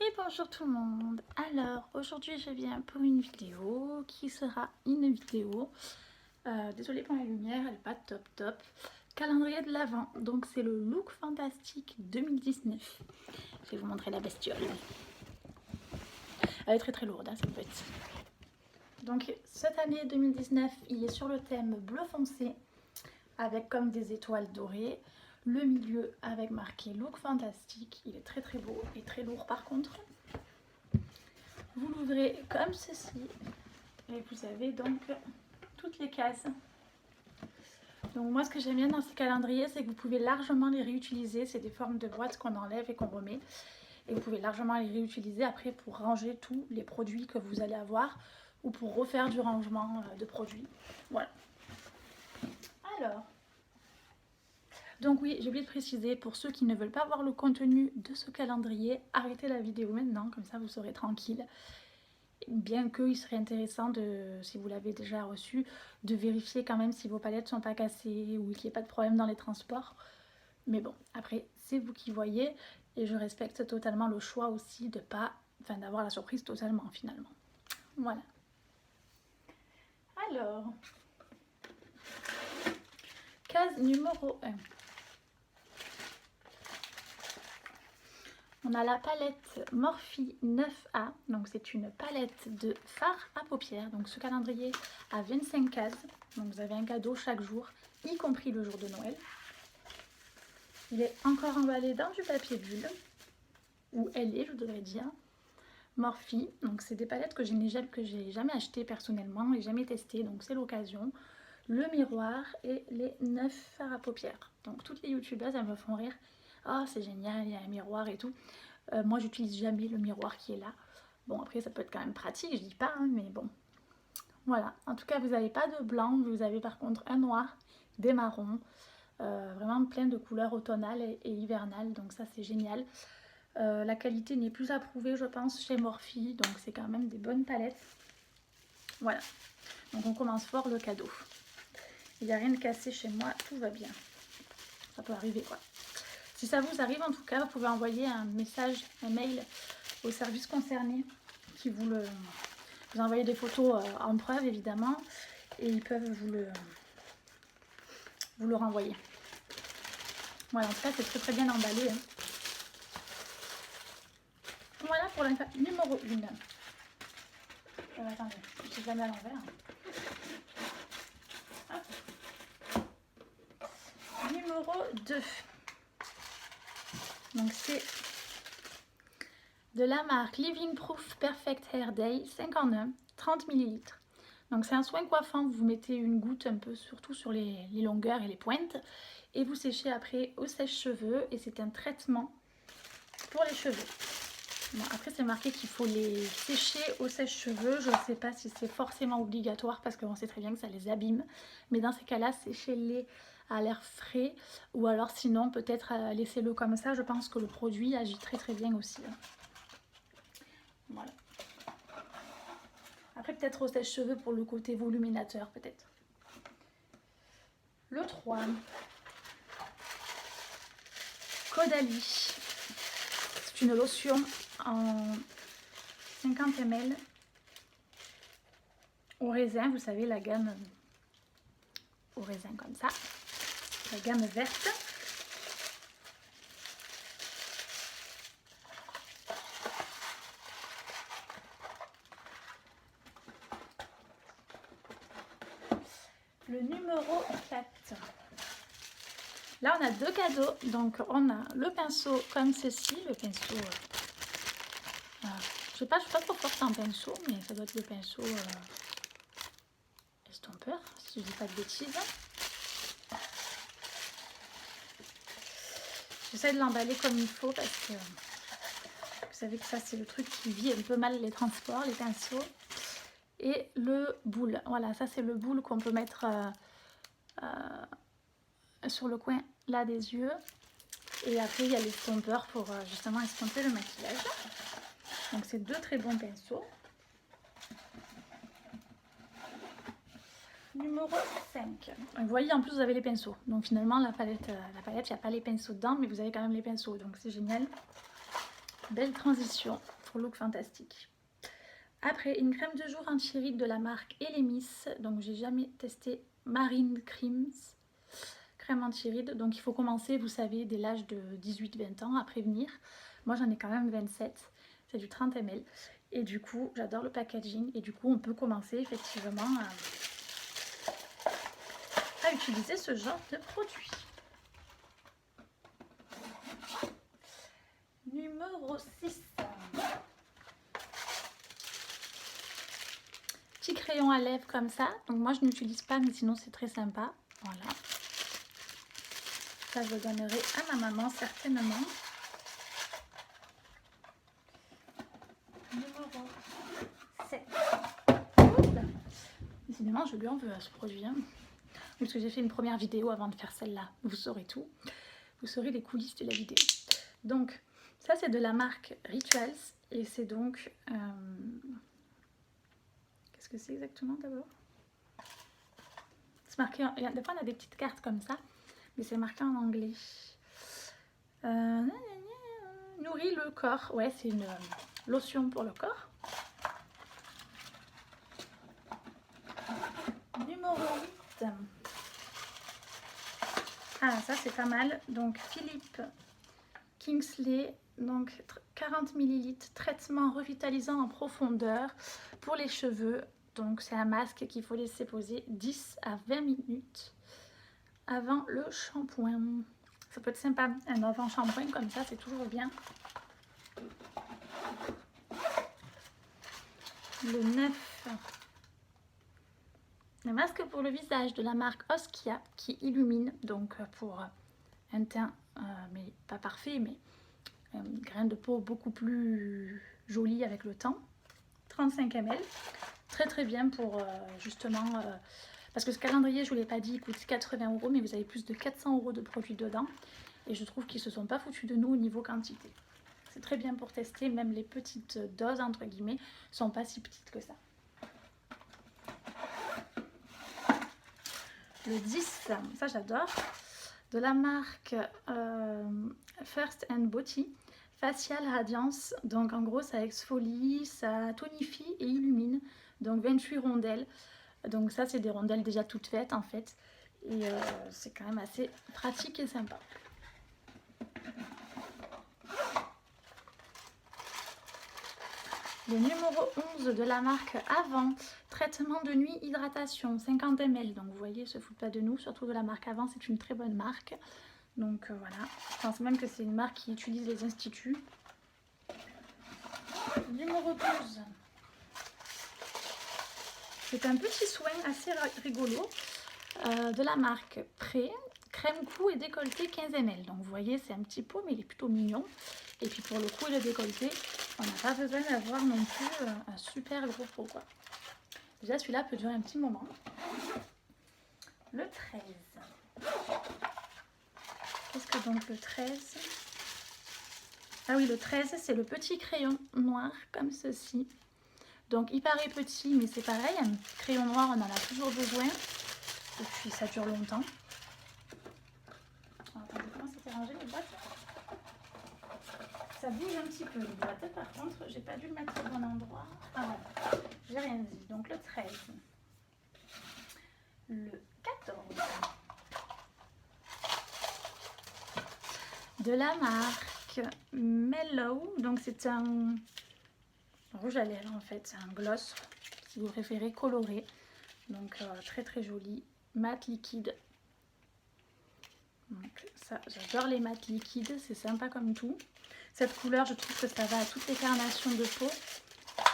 Et bonjour tout le monde. Alors aujourd'hui je viens pour une vidéo qui sera une vidéo, désolée pour la lumière, elle n'est pas top, calendrier de l'Avent. Donc c'est le look fantastique 2019. Je vais vous montrer la bestiole. Elle est très lourde, hein, cette bête. Donc cette année 2019 il est sur le thème bleu foncé avec comme des étoiles dorées. Le milieu avec marqué look fantastique, il est très beau et très lourd par contre. Vous l'ouvrez comme ceci et vous avez donc toutes les cases. Donc moi ce que j'aime bien dans ces calendriers, c'est que vous pouvez largement les réutiliser. C'est des formes de boîtes qu'on enlève et qu'on remet. Et vous pouvez largement les réutiliser après pour ranger tous les produits que vous allez avoir ou pour refaire du rangement de produits. Voilà. Alors, donc oui, j'ai oublié de préciser, pour ceux qui ne veulent pas voir le contenu de ce calendrier, arrêtez la vidéo maintenant, comme ça vous serez tranquille. Bien qu'il serait intéressant, de, si vous l'avez déjà reçu, de vérifier quand même si vos palettes ne sont pas cassées ou qu'il n'y ait pas de problème dans les transports. Mais bon, après, c'est vous qui voyez et je respecte totalement le choix aussi de pas, enfin d'avoir la surprise totalement finalement. Voilà. Alors, case numéro 1. On a la palette Morphe 9A, donc c'est une palette de fard à paupières. Donc ce calendrier a 25 cases, donc vous avez un cadeau chaque jour, y compris le jour de Noël. Il est encore emballé dans du papier bulle, ou elle est, je devrais dire. Morphe, donc c'est des palettes que j'ai jamais achetées personnellement et jamais testées, donc c'est l'occasion. Le miroir et les 9 fards à paupières. Donc toutes les youtubeuses, elles me font rire. Oh c'est génial, il y a un miroir et tout. Moi j'utilise jamais le miroir qui est là. Bon après ça peut être quand même pratique, je dis pas, hein, mais bon. Voilà, en tout cas vous n'avez pas de blanc, vous avez par contre un noir, des marrons. Vraiment plein de couleurs automnales et hivernales, donc ça c'est génial. La qualité n'est plus approuvée je pense chez Morphe, donc c'est quand même des bonnes palettes. Voilà, donc on commence fort le cadeau. Il n'y a rien de cassé chez moi, tout va bien. Ça peut arriver quoi. Si ça vous arrive en tout cas, vous pouvez envoyer un message, un mail au service concerné qui vous envoyer des photos en preuve évidemment et ils peuvent vous le renvoyer. Voilà, en tout cas c'est très bien emballé. Hein. Voilà pour la numéro 1. Attendez, je vais jamais à l'envers. Numéro 2. Donc c'est de la marque Living Proof Perfect Hair Day 5 en 1, 30 ml. Donc c'est un soin coiffant, vous mettez une goutte un peu surtout sur les longueurs et les pointes et vous séchez après au sèche-cheveux et c'est un traitement pour les cheveux. Bon, après c'est marqué qu'il faut les sécher au sèche-cheveux, je ne sais pas si c'est forcément obligatoire parce qu'on sait très bien que ça les abîme, mais dans ces cas-là séchez-les à l'air frais ou alors sinon peut-être laissez-le comme ça, je pense que le produit agit très bien aussi. Voilà. Après peut-être au sèche-cheveux pour le côté voluminateur peut-être. Le 3. Caudalie. C'est une lotion en 50 ml au raisin, vous savez la gamme au raisin comme ça, la gamme verte. Le numéro 4. Là on a deux cadeaux, donc on a le pinceau comme ceci, le pinceau, je suis pas trop forte en pinceau, mais ça doit être le pinceau estompeur, si je dis pas de bêtises. J'essaie de l'emballer comme il faut parce que vous savez que ça c'est le truc qui vit un peu mal les transports, les pinceaux. Et le boule, voilà, ça c'est le boule qu'on peut mettre sur le coin là des yeux. Et après il y a l'estompeur pour justement estomper le maquillage. Donc c'est deux très bons pinceaux. Numéro 5. Vous voyez en plus vous avez les pinceaux. Donc finalement la palette il n'y a pas les pinceaux dedans mais vous avez quand même les pinceaux. Donc c'est génial. Belle transition pour look fantastique. Après, une crème de jour anti-rides de la marque Elemis. Donc, j'ai jamais testé Marine Creams. Crème anti-rides. Donc, il faut commencer, vous savez, dès l'âge de 18-20 ans à prévenir. Moi, j'en ai quand même 27. C'est du 30 ml. Et du coup, j'adore le packaging. Et du coup, on peut commencer effectivement à utiliser ce genre de produit. Numéro 6. Petit crayon à lèvres comme ça. Donc moi, je n'utilise pas, mais sinon, c'est très sympa. Voilà. Ça, je le donnerai à ma maman, certainement. Numéro 7. Décidément, je lui en veux à ce produit. Hein. Parce que j'ai fait une première vidéo avant de faire celle-là. Vous saurez tout. Vous saurez les coulisses de la vidéo. Donc, ça, c'est de la marque Rituals. Et c'est donc... qu'est-ce que c'est exactement d'abord? C'est marqué... Des fois, on a des petites cartes comme ça. Mais c'est marqué en anglais. Nourrit le corps. Ouais, c'est une lotion pour le corps. Numéro 8. Ah, ça c'est pas mal. Donc Philippe Kingsley, donc 40 ml, traitement revitalisant en profondeur pour les cheveux. Donc c'est un masque qu'il faut laisser poser 10 à 20 minutes avant le shampoing. Ça peut être sympa, un avant shampoing comme ça, c'est toujours bien. Le 9. Le masque pour le visage de la marque Oskia qui illumine, donc pour un teint, mais pas parfait, mais un grain de peau beaucoup plus joli avec le temps. 35 ml. Très très bien pour justement... parce que ce calendrier, je ne vous l'ai pas dit, il coûte 80 €, mais vous avez plus de 400 € de produits dedans. Et je trouve qu'ils ne se sont pas foutus de nous au niveau quantité. C'est très bien pour tester, même les petites doses, entre guillemets, ne sont pas si petites que ça. Le 10, ça j'adore, de la marque First and Body, Facial Radiance. Donc en gros, ça exfolie, ça tonifie et illumine. Donc 28 rondelles. Donc ça, c'est des rondelles déjà toutes faites en fait. Et c'est quand même assez pratique et sympa. Le numéro 11 de la marque Avant, traitement de nuit hydratation, 50 ml. Donc vous voyez, se foutent pas de nous, surtout de la marque Avant, c'est une très bonne marque. Donc voilà, je pense même que c'est une marque qui utilise les instituts. Numéro 12. C'est un petit soin assez rigolo de la marque Pré, crème cou et décolleté 15 ml. Donc vous voyez, c'est un petit pot, mais il est plutôt mignon. Et puis pour le cou et le décolleté, on n'a pas besoin d'avoir non plus un super gros pot, quoi. Déjà, celui-là peut durer un petit moment. Le 13. Qu'est-ce que donc le 13? Ah oui, le 13, c'est le petit crayon noir, comme ceci. Donc, il paraît petit, mais c'est pareil. Un crayon noir, on en a toujours besoin. Et puis, ça dure longtemps. Attendez, comment c'était rangé les boîtes? Ça bouge un petit peu les boîtes. Par contre, j'ai pas dû le mettre au bon endroit. Ah voilà, j'ai rien dit. Donc, le 13. Le 14. De la marque Mellow. Donc, c'est un rouge à lèvres en fait. C'est un gloss, si vous préférez, coloré. Donc, très très joli. Mat liquide. Donc, ça, j'adore les mat liquides. C'est sympa comme tout. Cette couleur, je trouve que ça va à toutes les carnations de peau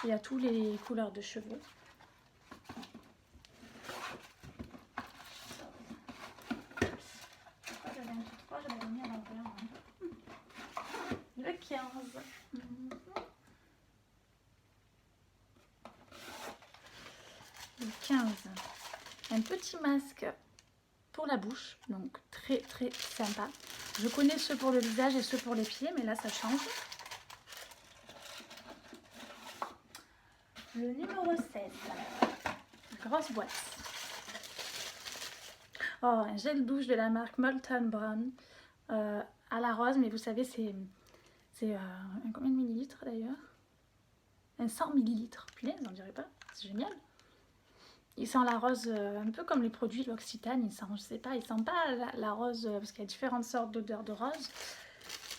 et à toutes les couleurs de cheveux. J'avais un tout 3, j'avais mis à l'envers. Le 15. Le 15. Un petit masque pour la bouche, donc très très sympa. Je connais ceux pour le visage et ceux pour les pieds, mais là ça change. Le numéro 16, grosse boîte. Oh, un gel douche de la marque Molton Brown à la rose, mais vous savez c'est combien de un 100 ml. Punaise, on dirait pas, c'est génial. Il sent la rose un peu comme les produits L'Occitane, il sent, je sais pas, il sent pas la rose, parce qu'il y a différentes sortes d'odeurs de rose.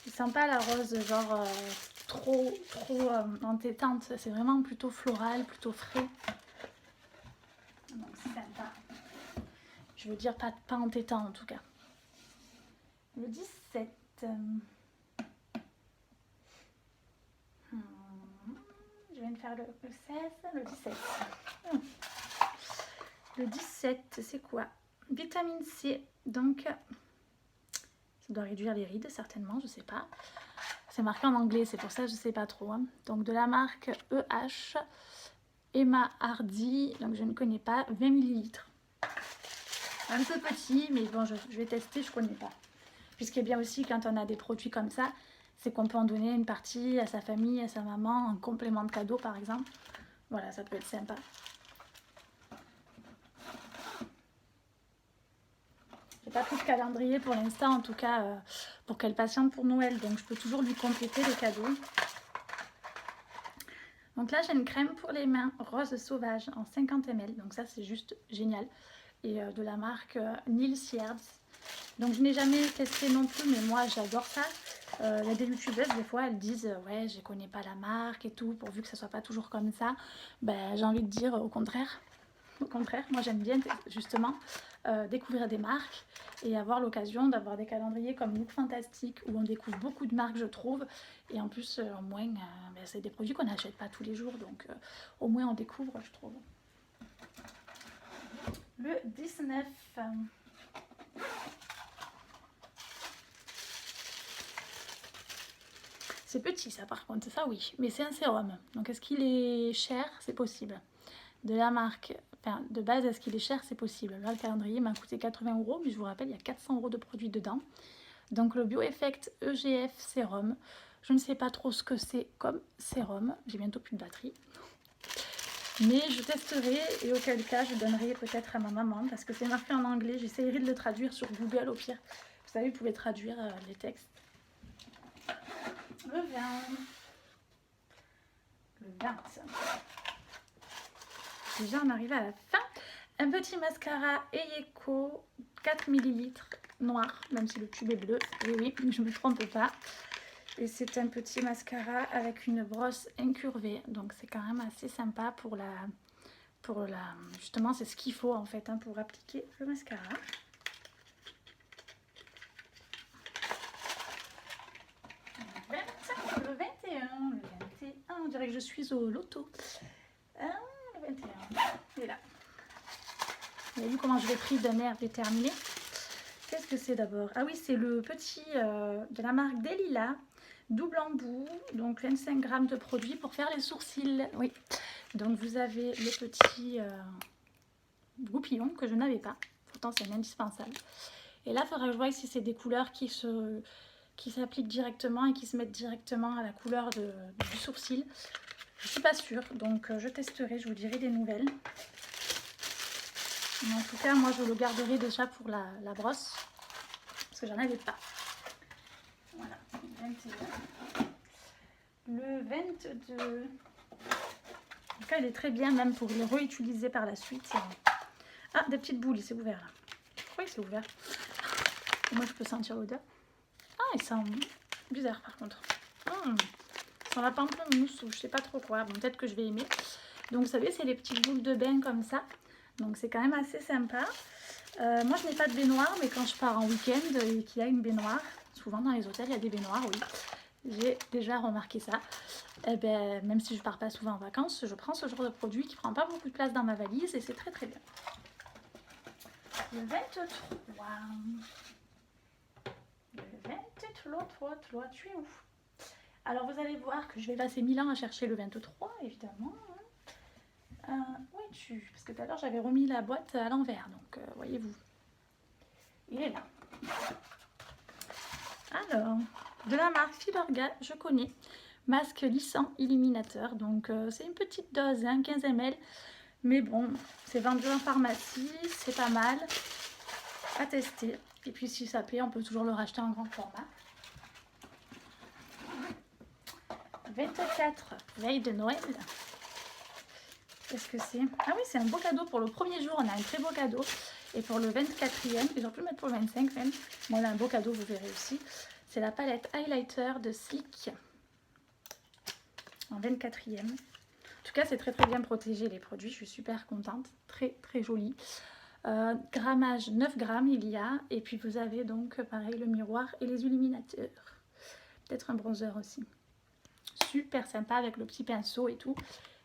Il sent pas la rose genre trop entêtante, c'est vraiment plutôt floral, plutôt frais. Donc c'est sympa. Je veux dire pas entêtant en tout cas. Le 17. Je viens de faire le 16, le 17. Le 17, c'est quoi? Vitamine C. Donc, ça doit réduire les rides, certainement, je sais pas. C'est marqué en anglais, c'est pour ça que je sais pas trop. Hein. Donc, de la marque EH, Emma Hardy, donc je ne connais pas, 20 ml. Un peu petit, mais bon, je vais tester, je connais pas. Puis ce qui est bien aussi quand on a des produits comme ça, c'est qu'on peut en donner une partie à sa famille, à sa maman, en complément de cadeau par exemple. Voilà, ça peut être sympa. J'ai pas pris de calendrier pour l'instant, en tout cas pour qu'elle patiente pour Noël, donc je peux toujours lui compléter les cadeaux. Donc là j'ai une crème pour les mains rose sauvage en 50 ml, donc ça c'est juste génial. Et de la marque Nils Sierds. Donc je n'ai jamais testé non plus, mais moi j'adore ça. Il y a des youtubeuses, des fois elles disent ouais je connais pas la marque et tout, pourvu que ça soit pas toujours comme ça. Ben, j'ai envie de dire au contraire. Au contraire, moi j'aime bien justement découvrir des marques et avoir l'occasion d'avoir des calendriers comme Look Fantastic où on découvre beaucoup de marques je trouve. Et en plus au moins ben, c'est des produits qu'on n'achète pas tous les jours, donc au moins on découvre je trouve. Le 19. C'est petit ça par contre, ça oui, mais c'est un sérum. Donc est-ce qu'il est cher? C'est possible. De la marque, enfin de base est-ce qu'il est cher? C'est possible. Là le calendrier m'a coûté 80 €, mais je vous rappelle il y a 400 € de produits dedans. Donc le BioEffect EGF sérum. Je ne sais pas trop ce que c'est comme sérum, j'ai bientôt plus de batterie. Mais je testerai et auquel cas je donnerai peut-être à ma maman parce que c'est marqué en anglais, j'essaierai de le traduire sur Google au pire. Vous savez, vous pouvez traduire les textes. Le 20. Le 20. Déjà on arrive à la fin. Un petit mascara Eyeko 4 ml noir, même si le tube est bleu. Et oui, je ne me trompe pas. Et c'est un petit mascara avec une brosse incurvée. Donc c'est quand même assez sympa pour la... Justement, c'est ce qu'il faut en fait hein, pour appliquer le mascara. Le 21, on dirait que je suis au loto. Le 21, il est là. Vous avez vu comment je l'ai pris d'un air déterminé. Qu'est-ce que c'est d'abord? Ah oui, c'est le petit de la marque Delila, double embout, donc 25 g de produit pour faire les sourcils. Oui, donc vous avez le petit goupillon que je n'avais pas, pourtant c'est indispensable. Et là, il faudra que je voie si c'est des couleurs qui s'appliquent directement et qui se mettent directement à la couleur du sourcil. Je ne suis pas sûre, donc je testerai, je vous dirai des nouvelles. Mais en tout cas, moi je le garderai déjà pour la brosse, parce que j'en avais pas. Voilà, 21. Le 22. En tout cas, il est très bien, même pour le réutiliser par la suite. Ah, des petites boules, c'est ouvert là. Oui, c'est ouvert. Moi, je peux sentir l'odeur. Ah, il sent bizarre par contre. Ça sent la pamplemousse ou je sais pas trop quoi. Bon, peut-être que je vais aimer. Donc, vous savez, c'est les petites boules de bain comme ça. Donc, c'est quand même assez sympa. Moi, je n'ai pas de baignoire, mais quand je pars en week-end et qu'il y a une baignoire, souvent dans les hôtels, il y a des baignoires, oui. J'ai déjà remarqué ça. Et ben, même si je pars pas souvent en vacances, je prends ce genre de produit qui prend pas beaucoup de place dans ma valise et c'est très très bien. Le 23. Le 23, tu es où? Alors vous allez voir que je vais passer 1000 ans à chercher le 23, évidemment. Où es-tu? Parce que tout à l'heure j'avais remis la boîte à l'envers, donc voyez-vous. Il est là. Alors, de la marque Filorga, je connais. Masque lissant illuminateur, donc c'est une petite dose, hein, 15 ml. Mais bon, c'est vendu en pharmacie, c'est pas mal à tester. Et puis si ça plaît, on peut toujours le racheter en grand format. 24, veille de Noël. Qu'est-ce que c'est? Ah oui, c'est un beau cadeau. Pour le premier jour, on a un très beau cadeau. Et pour le 24e, ils ont pu le mettre pour le 25 même. Bon, on a un beau cadeau, vous verrez aussi. C'est la palette highlighter de Sleek. En 24e. En tout cas, c'est très bien protégé les produits. Je suis super contente. Très joli. Grammage 9 grammes il y a. Et puis vous avez donc pareil le miroir et les illuminateurs. Peut-être un bronzer aussi. Super sympa avec le petit pinceau et tout.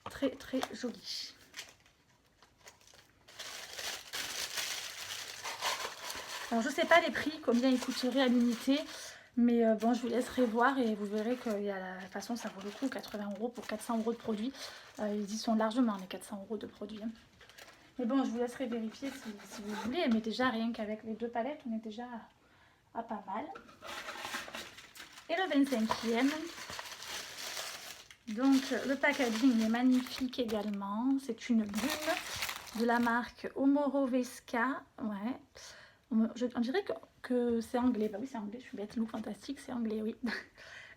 Très joli. Alors je sais pas les prix, combien ils coûteraient à l'unité. Mais bon, je vous laisserai voir et vous verrez que de toute façon ça vaut le coup. 80 € pour 400 € de produits. Ils y sont largement les 400 € de produits. Hein. Mais bon, je vous laisserai vérifier si vous voulez. Mais déjà, rien qu'avec les deux palettes, on est déjà à pas mal. Et le 25e. Donc, le packaging est magnifique également. C'est une brume de la marque Omorovesca. Ouais. On dirait que c'est anglais. Bah oui, c'est anglais. Je suis bête. Look fantastique, c'est anglais, oui.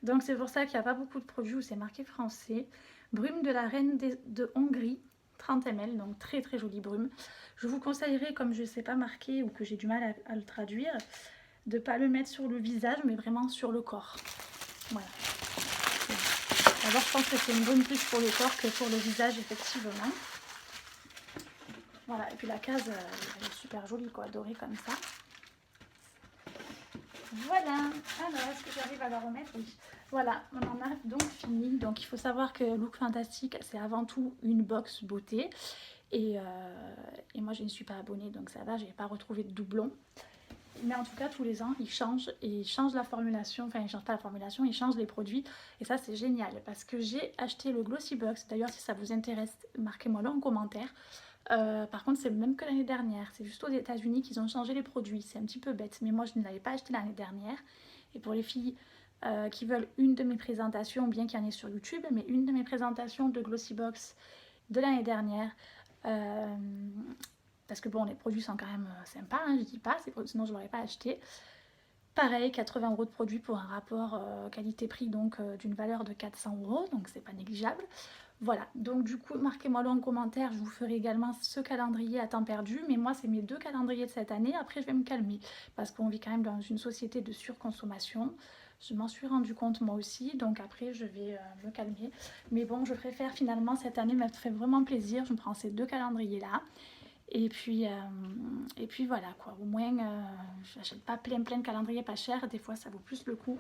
Donc, c'est pour ça qu'il n'y a pas beaucoup de produits où c'est marqué français. Brume de la reine de Hongrie. 30 ml, donc très jolie brume. Je vous conseillerais, comme je ne sais pas marquer ou que j'ai du mal à le traduire, de ne pas le mettre sur le visage, mais vraiment sur le corps. Voilà. D'abord, je pense que c'est une brume plus pour le corps que pour le visage, effectivement. Voilà, et puis la case, elle est super jolie, quoi, dorée comme ça. Voilà, alors est-ce que j'arrive à la remettre? Oui. Voilà, on en a donc fini. Donc il faut savoir que Look Fantastic, c'est avant tout une box beauté. Et moi je ne suis pas abonnée, donc ça va, je n'ai pas retrouvé de doublons. Mais en tout cas, tous les ans, ils changent la formulation. Enfin, ils ne changent pas la formulation, ils changent les produits. Et ça, c'est génial parce que j'ai acheté le Glossy Box. D'ailleurs, si ça vous intéresse, marquez-moi-le en commentaire. Par contre, c'est le même que l'année dernière. C'est juste aux États-Unis qu'ils ont changé les produits. C'est un petit peu bête, mais moi, je ne l'avais pas acheté l'année dernière. Et pour les filles qui veulent une de mes présentations, bien qu'il y en ait sur YouTube, mais une de mes présentations de Glossy Box de l'année dernière, parce que bon, les produits sont quand même sympas, hein, je dis pas, sinon je ne l'aurais pas acheté. Pareil, 80 € de produits pour un rapport qualité-prix donc d'une valeur de 400 €, donc c'est pas négligeable. Voilà, donc du coup, marquez-moi-le en commentaire, je vous ferai également ce calendrier à temps perdu, mais moi c'est mes 2 calendriers de cette année, après je vais me calmer, parce qu'on vit quand même dans une société de surconsommation. Je m'en suis rendu compte moi aussi, donc après je vais me calmer. Mais bon, je préfère finalement cette année, me fait vraiment plaisir, je me prends ces 2 calendriers là. Et puis voilà quoi, au moins j'achète pas plein de calendriers pas chers, des fois ça vaut plus le coup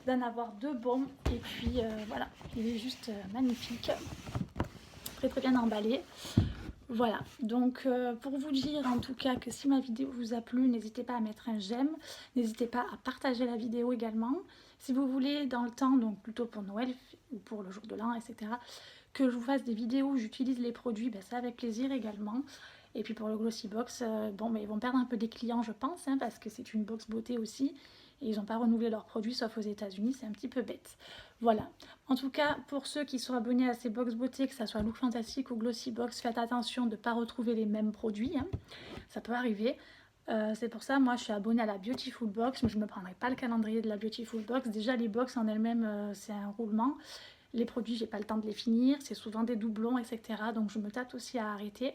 d'en avoir 2 bons. Et puis voilà, il est juste magnifique, très bien emballé. Voilà, donc pour vous dire en tout cas que si ma vidéo vous a plu, n'hésitez pas à mettre un j'aime, n'hésitez pas à partager la vidéo également. Si vous voulez dans le temps, donc plutôt pour Noël ou pour le jour de l'an, etc., que je vous fasse des vidéos où j'utilise les produits, ben, c'est avec plaisir également. Et puis pour le Glossy Box, bon, ben, ils vont perdre un peu des clients je pense, hein, parce que c'est une box beauté aussi. Et ils n'ont pas renouvelé leurs produits sauf aux États-Unis, c'est un petit peu bête. Voilà. En tout cas, pour ceux qui sont abonnés à ces box beauté, que ce soit Look Fantastic ou Glossy Box, faites attention de ne pas retrouver les mêmes produits. Hein. Ça peut arriver. C'est pour ça, moi, je suis abonnée à la Beautiful Box, mais je ne me prendrai pas le calendrier de la Beautiful Box. Déjà, les box en elles-mêmes, c'est un roulement. Les produits, j'ai pas le temps de les finir. C'est souvent des doublons, etc. Donc, je me tâte aussi à arrêter.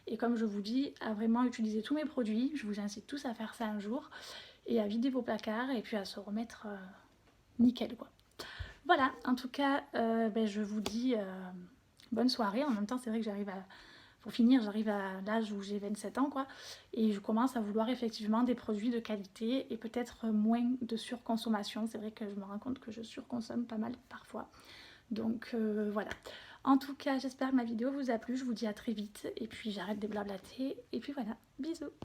Et comme je vous dis, à vraiment utiliser tous mes produits. Je vous incite tous à faire ça un jour. Et à vider vos placards et puis à se remettre nickel, quoi. Voilà, en tout cas, ben, je vous dis bonne soirée. En même temps, c'est vrai que j'arrive à... Pour finir, j'arrive à l'âge où j'ai 27 ans, quoi. Et je commence à vouloir effectivement des produits de qualité et peut-être moins de surconsommation. C'est vrai que je me rends compte que je surconsomme pas mal parfois. Donc voilà. En tout cas, j'espère que ma vidéo vous a plu. Je vous dis à très vite. Et puis j'arrête de blablater. Et puis voilà, bisous.